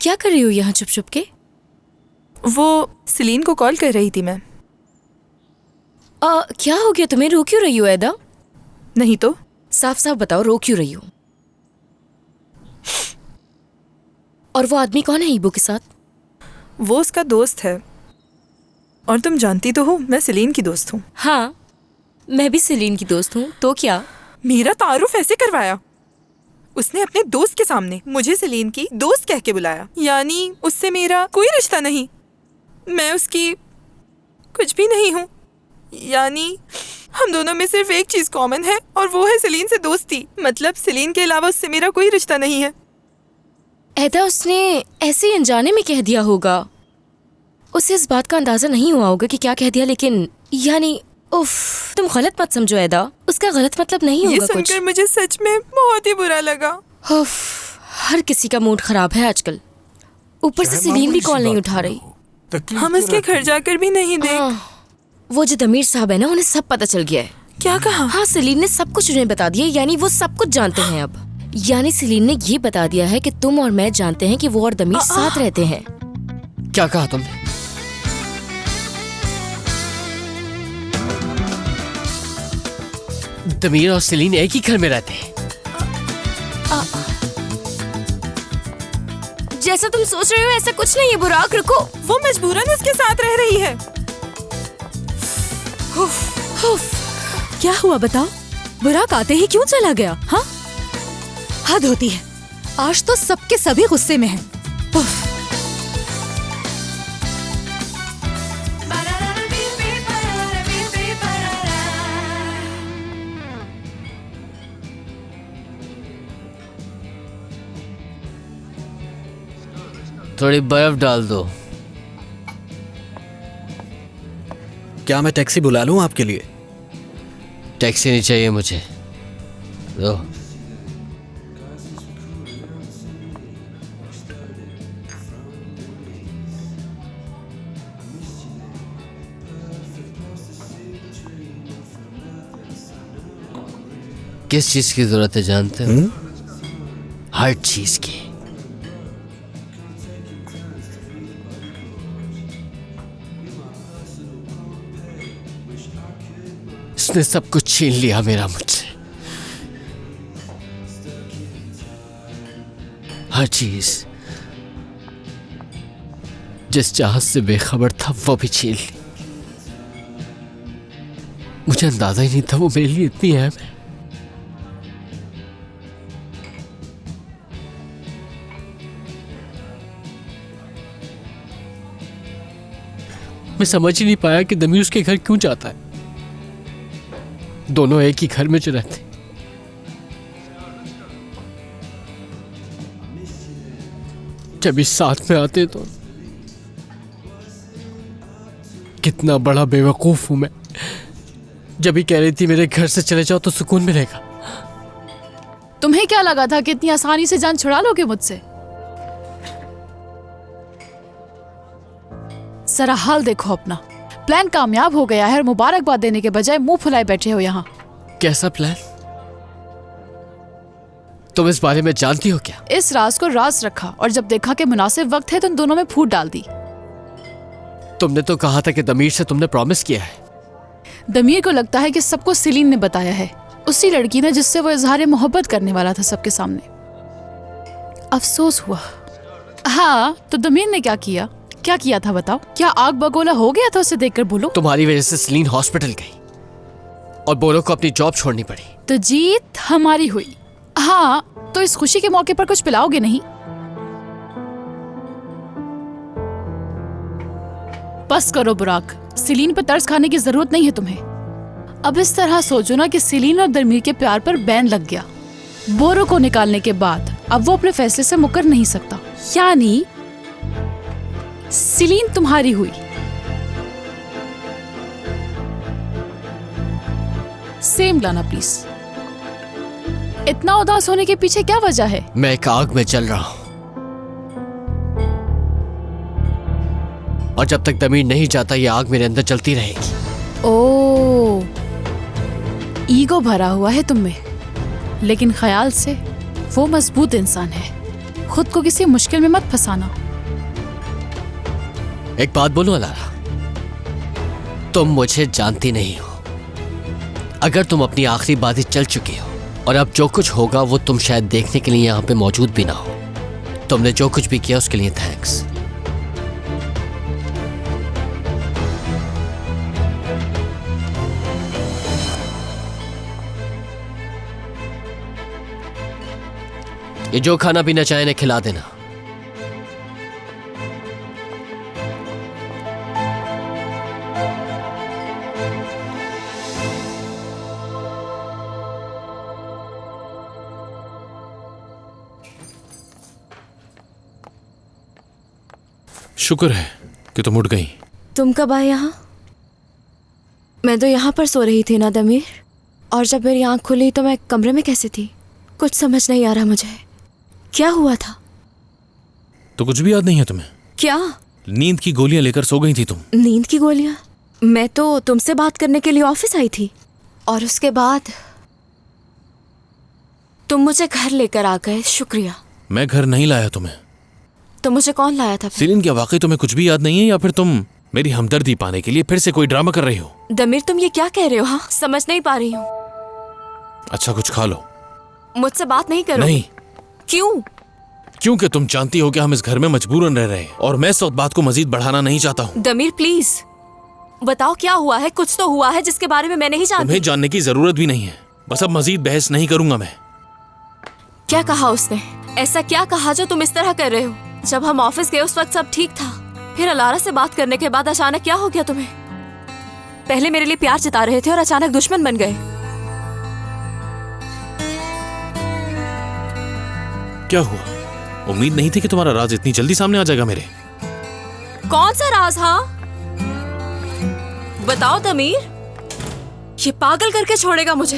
क्या कर रही हो यहाँ छुप छुप के? वो सेलीन को कॉल कर रही थी मैं। क्या हो गया तुम्हें? रो क्यों रही हो ऐदा? नहीं तो साफ साफ बताओ, रो क्यों रही हो? और वो आदमी कौन है ईबो के साथ? वो उसका दोस्त है, और तुम जानती तो हो मैं सेलीन की दोस्त हूँ। हाँ, मैं भी सेलीन की दोस्त हूँ। तो क्या? मेरा तारुफ ऐसे करवाया उसने अपने दोस्त के सामने। मुझे सेलीन की दोस्त कह के बुलाया, यानी उससे मेरा कोई रिश्ता नहीं। मैं उसकी कुछ भी नहीं हूँ। यानी हम दोनों में सिर्फ एक चीज कॉमन है, और वो है सेलीन से दोस्ती। मतलब सेलीन के अलावा उससे मेरा कोई रिश्ता नहीं है। ऐदा उसने ऐसे ही अनजाने में कह दिया होगा। उसे इस बात का अंदाजा नहीं हुआ होगा कि क्या कह दिया, लेकिन यानी उफ, तुम गलत मत समझो ऐदा, उसका गलत मतलब नहीं होगा कुछ। ये सुनकर मुझे सच में बहुत ही बुरा लगा। उफ, हर किसी का मूड खराब है आजकल। ऊपर से सेलीन भी कॉल नहीं उठा रही। हम इसके घर जाकर भी नहीं देख। वो जो दमीर साहब है ना, उन्हें सब पता चल गया है। क्या कहा? हाँ, सेलीन ने सब कुछ उन्हें बता दिया, यानी वो सब कुछ जानते हैं अब। यानी सेलीन ने ये बता दिया है कि तुम और मैं जानते हैं कि वो और दमीर साथ रहते हैं। क्या कहा तुमने? दमीर और सेलीन एक ही घर में रहते हैं? जैसा तुम सोच रहे हो ऐसा कुछ नहीं है बुराक, रुको। वो मजबूरन उसके साथ रह रही है। क्या हुआ बताओ? बुराक आते ही क्यों चला गया? हाँ, हद होती है। आज तो सबके सभी गुस्से में हैं। थोड़ी बर्फ डाल दो। क्या मैं टैक्सी बुला लूं आपके लिए? टैक्सी नहीं चाहिए मुझे, दो। किस चीज की जरूरत है जानते हो? हर चीज की। इसने सब कुछ छीन लिया मेरा मुझसे। हर चीज। जिस जहाज से बेखबर था वो भी छीन ली। मुझे अंदाजा ही नहीं था वो मेरे लिए इतनी अहम है। मैं समझ ही नहीं पाया कि दमीर उसके घर क्यों जाता है। दोनों एक ही घर में जो रहते, जब इस साथ में आते तो कितना बड़ा बेवकूफ हूं मैं। जब ही कह रही थी मेरे घर से चले जाओ तो सुकून मिलेगा। तुम्हें क्या लगा था कि इतनी आसानी से जान छुड़ा लोगे मुझसे? जरा हाल देखो अपना। प्लान कामयाब हो गया है और मुबारकबाद देने के बजाय मुंह फुलाए बैठे हो यहाँ। कैसा प्लान? तुम इस बारे में जानती हो क्या? इस राज को राज रखा और जब देखा कि मुनासिब वक्त है तो इन दोनों में फूट डाल दी। तुमने तो कहा था कि दमीर से तुमने प्रॉमिस किया है। दमीर को लगता है कि सबको सेलीन ने बताया है, उसी लड़की ने जिससे वो इजहार मोहब्बत करने वाला था सबके सामने। अफसोस हुआ। हाँ, तो दमीर ने क्या किया? क्या किया था बताओ? क्या आग बगोला हो गया था उसे देखकर? बोलो। तुम्हारी वजह से सेलीन हॉस्पिटल गई और बोलो को अपनी जॉब छोड़नी पड़ी। तो जीत हमारी हुई। हाँ, तो इस खुशी के मौके पर कुछ पिलाओगे नहीं? बस करो बुराक, सेलीन पर तरस खाने की जरूरत नहीं है तुम्हें। अब इस तरह सोचो ना कि सेलीन और दमीर के प्यार पर बैन लग गया। बोरो को निकालने के बाद अब वो अपने फैसले से मुकर नहीं सकता, यानी सेलीन तुम्हारी हुई। सेम लाना प्लीज। इतना उदास होने के पीछे क्या वजह है? मैं एक आग में चल रहा हूं, और जब तक दमीर नहीं जाता ये आग मेरे अंदर चलती रहेगी। ओह, ईगो भरा हुआ है तुम में, लेकिन ख्याल से वो मजबूत इंसान है। खुद को किसी मुश्किल में मत फंसाना। एक बात बोलूं अलारा, तुम मुझे जानती नहीं हो। अगर तुम अपनी आखिरी बाजी चल चुकी हो और अब जो कुछ होगा वो तुम शायद देखने के लिए यहाँ पे मौजूद भी ना हो। तुमने जो कुछ भी किया उसके लिए थैंक्स। ये जो खाना पीना चाहे इन्हें खिला देना। शुक्र है कि तुम उठ गई। तुम कब आए यहाँ? मैं तो यहाँ पर सो रही थी ना दमीर, और जब मेरी आँख खुली तो मैं कमरे में कैसे थी कुछ समझ नहीं आ रहा मुझे। क्या हुआ था? तो कुछ भी याद नहीं है तुम्हें? क्या? नींद की गोलियां लेकर सो गई थी तुम। नींद की गोलियां? मैं तो तुमसे बात करने के लिए ऑफिस आई थी, और उसके बाद तुम मुझे घर लेकर आ गए। शुक्रिया। मैं घर नहीं लाया तुम्हें। तो मुझे कौन लाया था फिर? सीलिन, क्या वाकई तुम्हें कुछ भी याद नहीं है या फिर तुम मेरी हमदर्दी पाने के लिए फिर से कोई ड्रामा कर रही हो? दमीर, तुम ये क्या कह रहे हो? हाँ, समझ नहीं पा रही हूँ। अच्छा, कुछ खा लो। मुझसे बात नहीं करो। नहीं। क्यों? क्योंकि तुम जानती हो कि हम इस घर में मजबूरन रह रहे हैं और मैं इस बात को मजीद बढ़ाना नहीं चाहता हूँ। दमीर प्लीज बताओ, क्या हुआ है? कुछ तो हुआ है जिसके बारे में मैं नहीं जानती। तुम्हें जानने की जरूरत भी नहीं है। बस अब मजीद बहस नहीं करूंगा मैं। क्या कहा उसने? ऐसा क्या कहा जो तुम इस तरह कर रहे हो? जब हम ऑफिस गए उस वक्त सब ठीक था, फिर अलारा से बात करने के बाद अचानक क्या हो गया तुम्हें? पहले मेरे लिए प्यार जता रहे थे और अचानक दुश्मन बन गए। क्या हुआ? उम्मीद नहीं थी कि तुम्हारा राज इतनी जल्दी सामने आ जाएगा मेरे। कौन सा राज? हाँ बताओ दमीर, ये पागल करके छोड़ेगा मुझे।